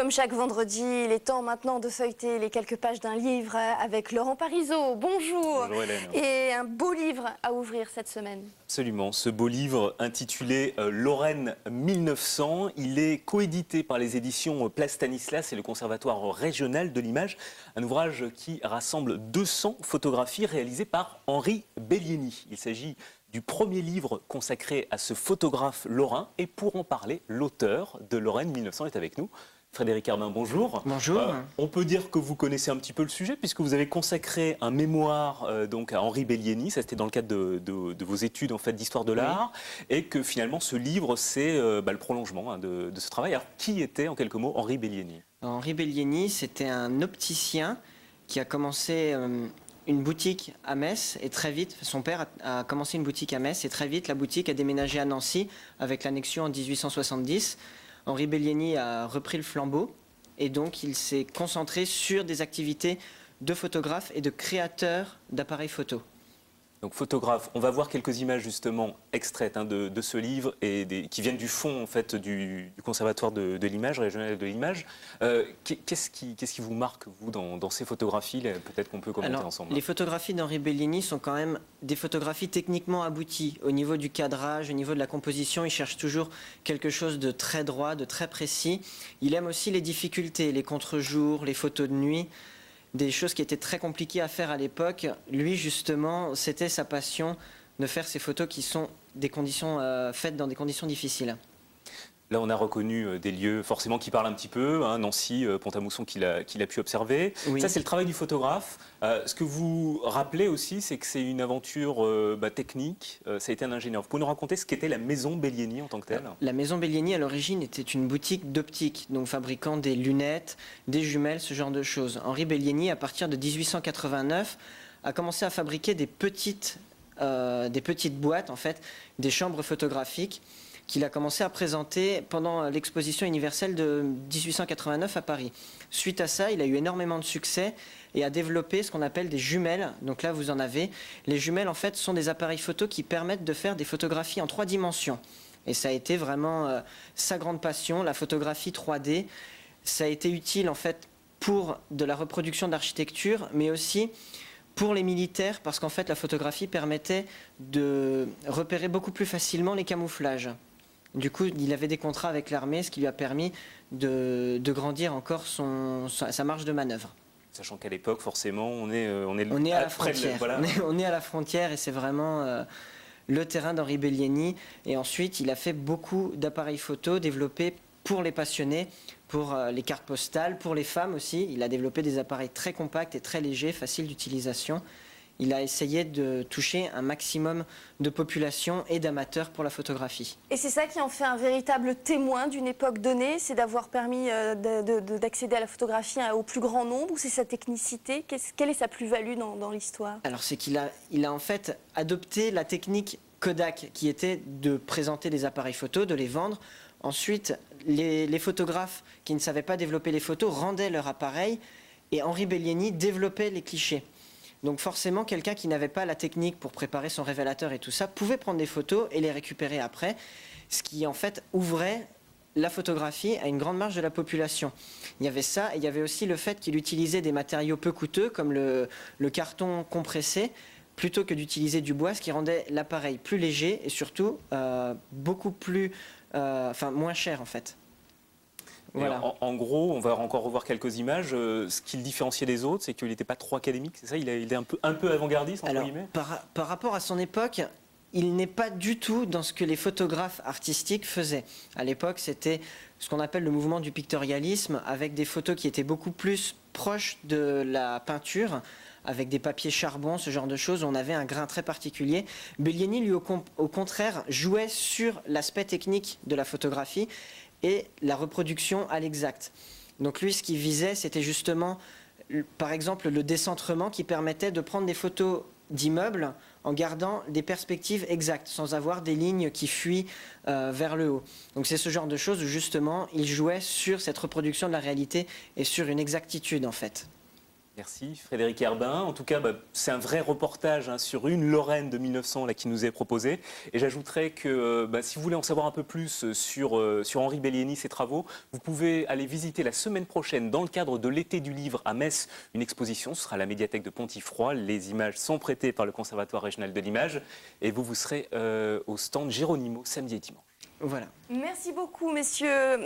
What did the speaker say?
Comme chaque vendredi, il est temps maintenant de feuilleter les quelques pages d'un livre avec Laurent Parisot. Bonjour. Bonjour Hélène. Et un beau livre à ouvrir cette semaine. Absolument, ce beau livre intitulé Lorraine 1900, il est coédité par les éditions Place Stanislas et le Conservatoire régional de l'image, un ouvrage qui rassemble 200 photographies réalisées par Henri Bellieni. Il s'agit du premier livre consacré à ce photographe lorrain et pour en parler, l'auteur de Lorraine 1900 est avec nous. Frédéric Herbin, bonjour. Bonjour. On peut dire que vous connaissez un petit peu le sujet puisque vous avez consacré un mémoire donc à Henri Bellieni, ça c'était dans le cadre de vos études en fait d'histoire de l'art, et que finalement ce livre c'est le prolongement de ce travail. Alors qui était en quelques mots Henri Bellieni? Henri Bellieni, c'était un opticien qui a commencé une boutique à Metz et très vite, son père a commencé une boutique à Metz et très vite la boutique a déménagé à Nancy avec l'annexion en 1870. Henri Bellieni a repris le flambeau et donc il s'est concentré sur des activités de photographe et de créateur d'appareils photo. Donc photographe, on va voir quelques images justement extraites de ce livre et qui viennent du fond en fait du Conservatoire de l'image, régional de l'image. Qu'est-ce qui vous marque vous dans ces photographies? Peut-être qu'on peut commenter ensemble. Les photographies d'Henri Bellieni sont quand même des photographies techniquement abouties. Au niveau du cadrage, au niveau de la composition, il cherche toujours quelque chose de très droit, de très précis. Il aime aussi les difficultés, les contre-jours, les photos de nuit. Des choses qui étaient très compliquées à faire à l'époque. Lui, justement, c'était sa passion de faire ces photos qui sont des conditions faites dans des conditions difficiles. Là, on a reconnu des lieux forcément qui parlent un petit peu, Nancy, Pont-à-Mousson qu'il a pu observer. Oui. Ça, c'est le travail du photographe. Ce que vous rappelez aussi, c'est que c'est une aventure technique. Ça a été un ingénieur. Vous pouvez nous raconter ce qu'était la maison Bellieni en tant que telle? La maison Bellieni, à l'origine, était une boutique d'optique, donc fabriquant des lunettes, des jumelles, ce genre de choses. Henri Bellieni, à partir de 1889, a commencé à fabriquer des petites boîtes, en fait, des chambres photographiques, qu'il a commencé à présenter pendant l'exposition universelle de 1889 à Paris. Suite à ça, il a eu énormément de succès et a développé ce qu'on appelle des jumelles. Donc là, vous en avez. Les jumelles, en fait, sont des appareils photo qui permettent de faire des photographies en 3 dimensions. Et ça a été vraiment sa grande passion, la photographie 3D. Ça a été utile, en fait, pour de la reproduction d'architecture, mais aussi pour les militaires, parce qu'en fait, la photographie permettait de repérer beaucoup plus facilement les camouflages. Du coup, il avait des contrats avec l'armée, ce qui lui a permis de grandir encore sa marge de manœuvre. Sachant qu'à l'époque, forcément, on est à la frontière. On est à la frontière et c'est vraiment le terrain d'Henri Bellieni. Et ensuite, il a fait beaucoup d'appareils photo développés pour les passionnés, pour les cartes postales, pour les femmes aussi. Il a développé des appareils très compacts et très légers, faciles d'utilisation. Il a essayé de toucher un maximum de population et d'amateurs pour la photographie. Et c'est ça qui en fait un véritable témoin d'une époque donnée, c'est d'avoir permis d'accéder à la photographie au plus grand nombre, ou c'est sa technicité? Quelle est sa plus-value dans l'histoire? Alors c'est qu'il a en fait adopté la technique Kodak, qui était de présenter des appareils photos, de les vendre. Ensuite, les photographes qui ne savaient pas développer les photos rendaient leur appareil, et Henri Bellieni développait les clichés. Donc forcément, quelqu'un qui n'avait pas la technique pour préparer son révélateur et tout ça, pouvait prendre des photos et les récupérer après, ce qui en fait ouvrait la photographie à une grande marge de la population. Il y avait ça, et il y avait aussi le fait qu'il utilisait des matériaux peu coûteux, comme le carton compressé, plutôt que d'utiliser du bois, ce qui rendait l'appareil plus léger et surtout beaucoup plus, moins cher en fait. Voilà. En gros, on va encore revoir quelques images. Ce qui le différenciait des autres, c'est qu'il n'était pas trop académique, c'est ça? Il est un peu avant-gardiste, entre guillemets. Par rapport à son époque, il n'est pas du tout dans ce que les photographes artistiques faisaient. À l'époque, c'était ce qu'on appelle le mouvement du pictorialisme, avec des photos qui étaient beaucoup plus proches de la peinture, avec des papiers charbon, ce genre de choses. On avait un grain très particulier. Bellieni, lui, au contraire, jouait sur l'aspect technique de la photographie et la reproduction à l'exact. Donc lui, ce qu'il visait, c'était justement, par exemple, le décentrement qui permettait de prendre des photos d'immeubles en gardant des perspectives exactes, sans avoir des lignes qui fuient vers le haut. Donc c'est ce genre de choses où justement, il jouait sur cette reproduction de la réalité et sur une exactitude en fait. Merci Frédéric Herbin. En tout cas, c'est un vrai reportage sur une Lorraine de 1900 là, qui nous est proposé. Et j'ajouterais que si vous voulez en savoir un peu plus sur Henri Bellieni, ses travaux, vous pouvez aller visiter la semaine prochaine, dans le cadre de l'été du livre à Metz, une exposition. Ce sera à la médiathèque de Pontifroy. Les images sont prêtées par le Conservatoire régional de l'image. Et vous serez au stand Géronimo samedi et dimanche. Voilà. Merci beaucoup, messieurs.